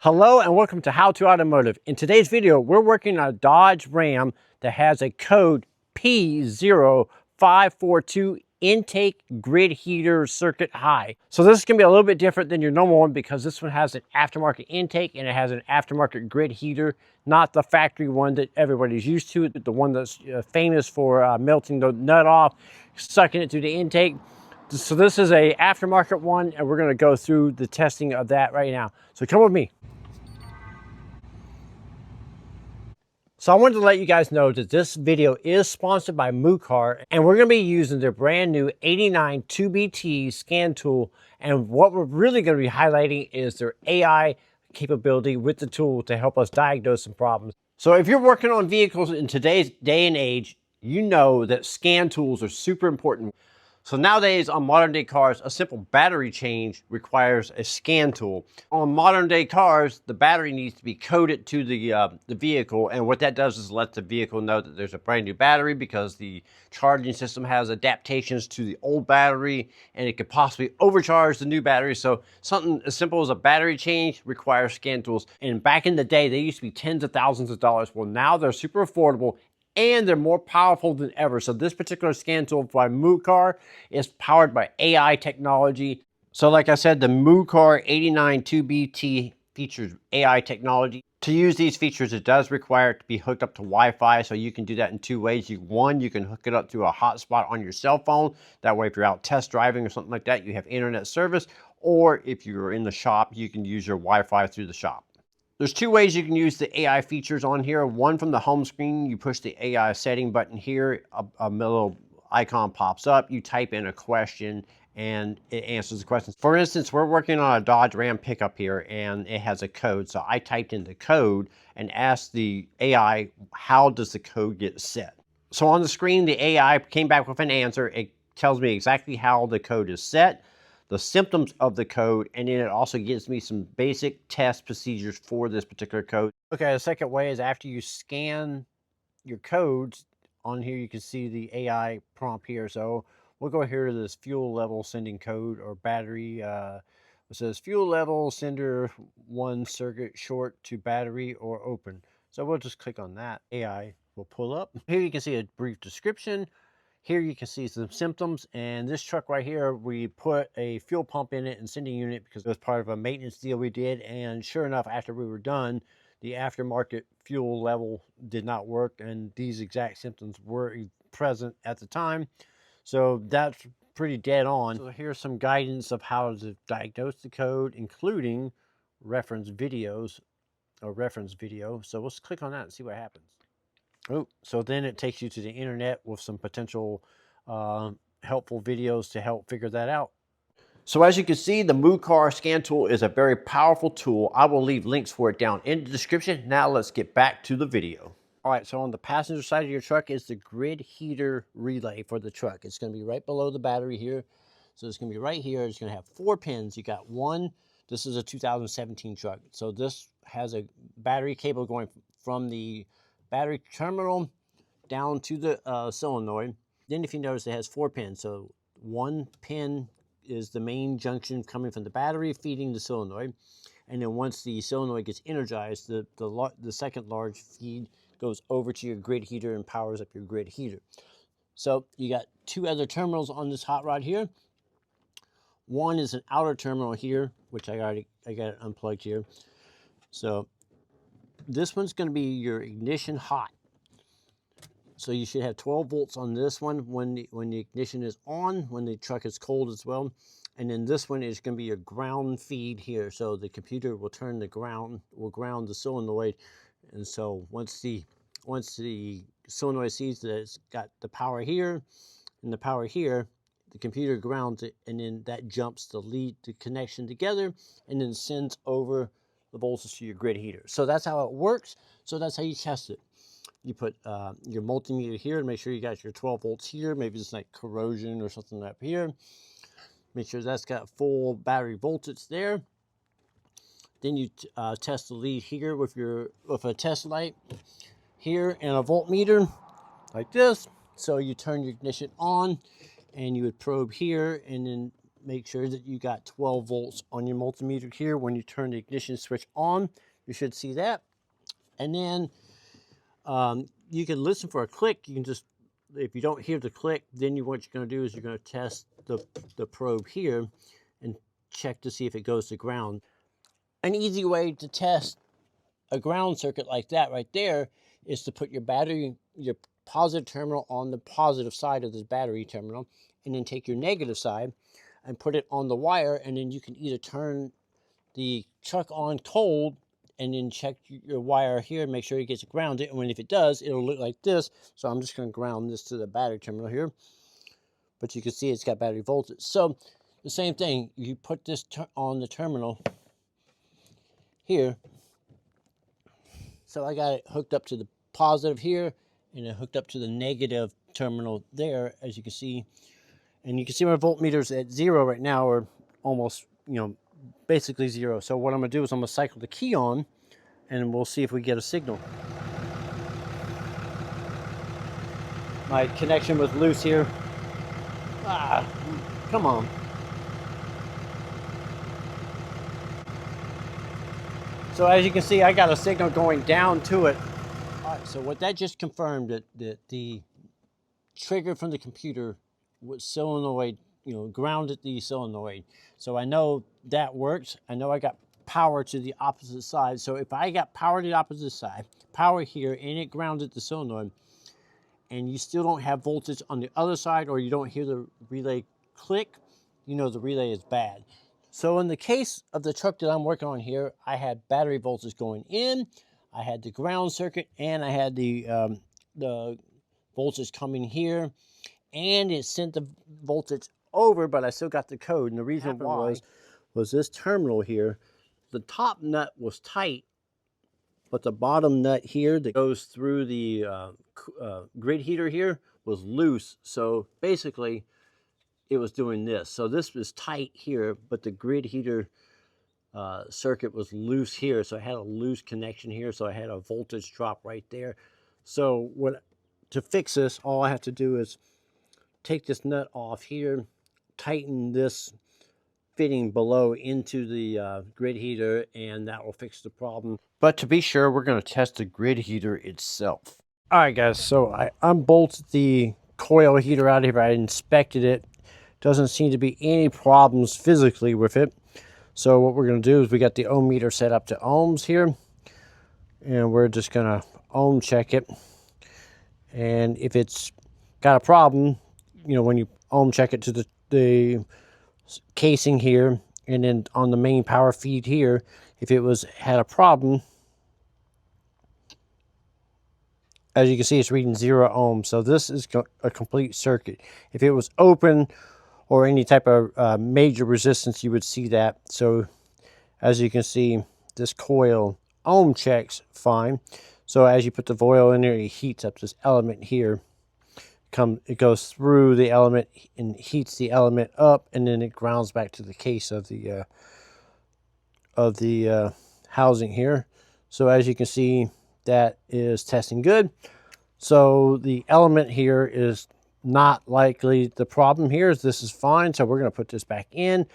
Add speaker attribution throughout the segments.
Speaker 1: Hello and welcome to How to Automotive. In today's video, we're working on a Dodge Ram that has a code P0542 intake grid heater circuit high. So this is going to be a little bit different than your normal one because this one has an aftermarket intake and it has an aftermarket grid heater, not the factory one that everybody's used to, the one that's famous for melting the nut off, sucking it through the intake. So this is a aftermarket one and we're going to go through the testing of that right now. So come with me. So I wanted to let you guys know that this video is sponsored by MooCar, and we're going to be using their brand new 89 2BT scan tool. And what we're really going to be highlighting is their AI capability with the tool to help us diagnose some problems. So if you're working on vehicles in today's day and age, you know that scan tools are super important. So nowadays on modern day cars, a simple battery change requires a scan tool. On modern day cars, the battery needs to be coded to the vehicle, and what that does is let the vehicle know that there's a brand new battery because the charging system has adaptations to the old battery and it could possibly overcharge the new battery. So something as simple as a battery change requires scan tools. And back in the day, they used to be tens of thousands of dollars. Well, now they're super affordable and they're more powerful than ever. So this particular scan tool by MooCar is powered by AI technology. So like I said, the MooCar 89 2BT features AI technology. To use these features, it does require it to be hooked up to Wi-Fi. So you can do that in two ways. One, you can hook it up to a hotspot on your cell phone. That way, if you're out test driving or something like that, you have internet service. Or if you're in the shop, you can use your Wi-Fi through the shop. There's two ways you can use the AI features on here. One, from the home screen, you push the AI setting button here, a little icon pops up, you type in a question and it answers the questions. For instance, we're working on a Dodge Ram pickup here and it has a code. So I typed in the code and asked the AI, how does the code get set? So on the screen, the AI came back with an answer. It tells me exactly how the code is set, the symptoms of the code, and then it also gives me some basic test procedures for this particular code. Okay, the second way is after you scan your codes, on here you can see the AI prompt here. So we'll go here to this fuel level sending code or battery. It says fuel level sender 1 circuit short to battery or open. So we'll just click on that. AI will pull up. Here you can see a brief description. Here you can see some symptoms, and this truck right here, we put a fuel pump in it and sending unit because it was part of a maintenance deal we did, and sure enough, after we were done, the aftermarket fuel level did not work, and these exact symptoms were present at the time. So that's pretty dead on. So here's some guidance of how to diagnose the code, including reference videos or reference video. So let's click on that and see what happens. Oh, so then it takes you to the internet with some potential helpful videos to help figure that out. So as you can see, the MooCar scan tool is a very powerful tool. I will leave links for it down in the description. Now let's get back to the video. All right, so on the passenger side of your truck is the grid heater relay for the truck. It's going to be right below the battery here. So it's going to be right here. It's going to have 4 pins. You got one. This is a 2017 truck. So this has a battery cable going from the battery terminal down to the solenoid. Then if you notice, it has 4 pins. So one pin is the main junction coming from the battery feeding the solenoid. And then once the solenoid gets energized, the second large feed goes over to your grid heater and powers up your grid heater. So you got 2 other terminals on this hot rod here. One is an outer terminal here, which I got it unplugged here. So this one's going to be your ignition hot. So you should have 12 volts on this one when the ignition is on, when the truck is cold as well. And then this one is going to be your ground feed here. So the computer will turn the ground, will ground the solenoid. And so once the solenoid sees that it's got the power here and the power here, the computer grounds it, and then that jumps the connection together and then sends over the voltage to your grid heater. So that's how it works. So that's how you test it. You put your multimeter here to make sure you got your 12 volts here. Maybe it's like corrosion or something up here. Make sure that's got full battery voltage there. Then you test the lead here with a test light here and a voltmeter like this. So you turn your ignition on and you would probe here and then make sure that you got 12 volts on your multimeter here. When you turn the ignition switch on, you should see that. And then you can listen for a click. You can just, if you don't hear the click, then what you're going to do is you're going to test the probe here and check to see if it goes to ground. An easy way to test a ground circuit like that right there is to put your battery, your positive terminal on the positive side of this battery terminal, and then take your negative side and put it on the wire, and then you can either turn the truck on cold and then check your wire here and make sure it gets grounded, and when if it does, it'll look like this. So I'm just going to ground this to the battery terminal here, but you can see it's got battery voltage. So the same thing, you put this on the terminal here. So I got it hooked up to the positive here and then hooked up to the negative terminal there, as you can see. And you can see my voltmeter's at 0 right now, or almost, basically 0. So what I'm going to do is I'm going to cycle the key on, and we'll see if we get a signal. My connection was loose here. Come on. So as you can see, I got a signal going down to it. All right, so what that just confirmed that the trigger from the computer was solenoid, grounded the solenoid. So I know that works. I know I got power to the opposite side. So if I got power to the opposite side, power here, and it grounded the solenoid, and you still don't have voltage on the other side, or you don't hear the relay click, the relay is bad. So in the case of the truck that I'm working on here, I had battery voltage going in, I had the ground circuit, and I had the voltage coming here, and it sent the voltage over, but I still got the code. And the reason why was this terminal here, the top nut was tight, but the bottom nut here that goes through the grid heater here was loose. So basically it was doing this. So this was tight here, but the grid heater circuit was loose here. So I had a loose connection here. So I had a voltage drop right there. So to fix this, all I have to do is take this nut off here, tighten this fitting below into the grid heater, and that will fix the problem. But to be sure, we're going to test the grid heater itself. All right, guys, so I unbolted the coil heater out of here. I inspected it. Doesn't seem to be any problems physically with it. So what we're going to do is we got the ohm meter set up to ohms here, and we're just going to ohm check it. And if it's got a problem, when you ohm check it to the casing here, and then on the main power feed here, if it had a problem, as you can see, it's reading 0 ohms. So this is a complete circuit. If it was open or any type of major resistance, you would see that. So as you can see, this coil ohm checks fine. So as you put the foil in there, it heats up this element here. It goes through the element and heats the element up, and then it grounds back to the case of the housing here. So as you can see, that is testing good. So the element here is not likely the problem here. This is fine. So we're going to put this back in.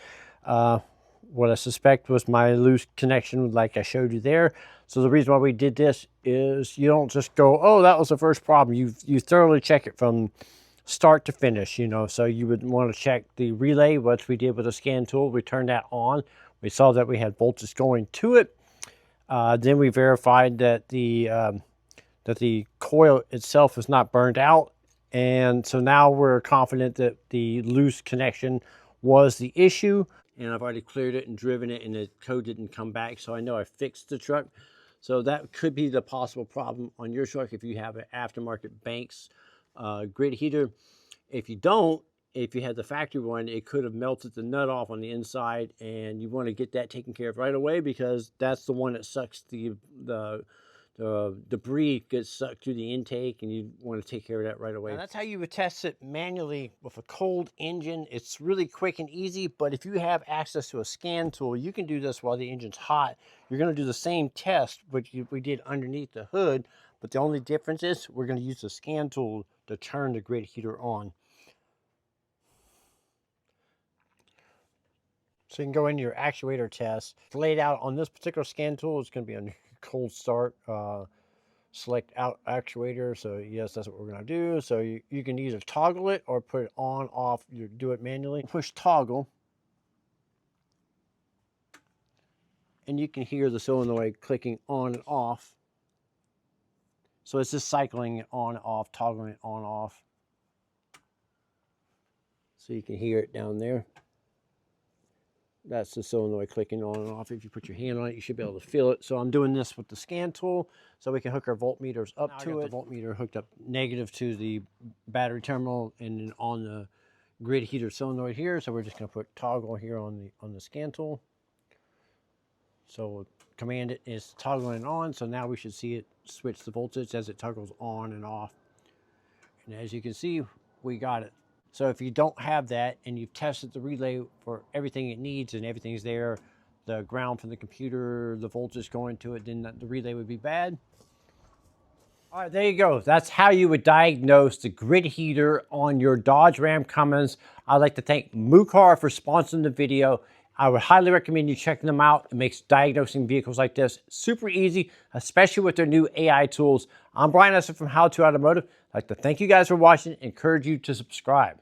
Speaker 1: What I suspect was my loose connection, like I showed you there. So the reason why we did this is you don't just go, oh, that was the first problem. You thoroughly check it from start to finish, So you would want to check the relay, which we did with the scan tool. We turned that on. We saw that we had voltage going to it. Then we verified that the coil itself is not burned out. And so now we're confident that the loose connection was the issue. And I've already cleared it and driven it, and the code didn't come back. So I know I fixed the truck. So that could be the possible problem on your truck if you have an aftermarket Banks grid heater. If you don't, if you had the factory one, it could have melted the nut off on the inside, and you want to get that taken care of right away, because that's the one that sucks the debris gets sucked through the intake, and you want to take care of that right away. Now, that's how you would test it manually with a cold engine. It's really quick and easy, but if you have access to a scan tool, you can do this while the engine's hot. You're going to do the same test which we did underneath the hood, but the only difference is we're going to use the scan tool to turn the grid heater on. So you can go into your actuator test. It's laid out on this particular scan tool. It's going to be on cold start. Select out actuator. So yes, that's what we're going to do. So you can either toggle it or put it on, off. You do it manually. Push toggle. And you can hear the solenoid clicking on and off. So it's just cycling it on, off, toggling it on, off. So you can hear it down there. That's the solenoid clicking on and off. If you put your hand on it, you should be able to feel it. So I'm doing this with the scan tool so we can hook our voltmeters up to it. The voltmeter hooked up negative to the battery terminal and then on the grid heater solenoid here. So we're just going to put toggle here on the scan tool. So we'll command it is toggling on. So now we should see it switch the voltage as it toggles on and off. And as you can see, we got it. So if you don't have that and you've tested the relay for everything it needs and everything's there, the ground from the computer, the voltage going to it, then the relay would be bad. All right, there you go. That's how you would diagnose the grid heater on your Dodge Ram Cummins. I'd like to thank Mucar for sponsoring the video. I would highly recommend you checking them out. It makes diagnosing vehicles like this super easy, especially with their new AI tools. I'm Brian Esser from How to Automotive. I'd like to thank you guys for watching and encourage you to subscribe.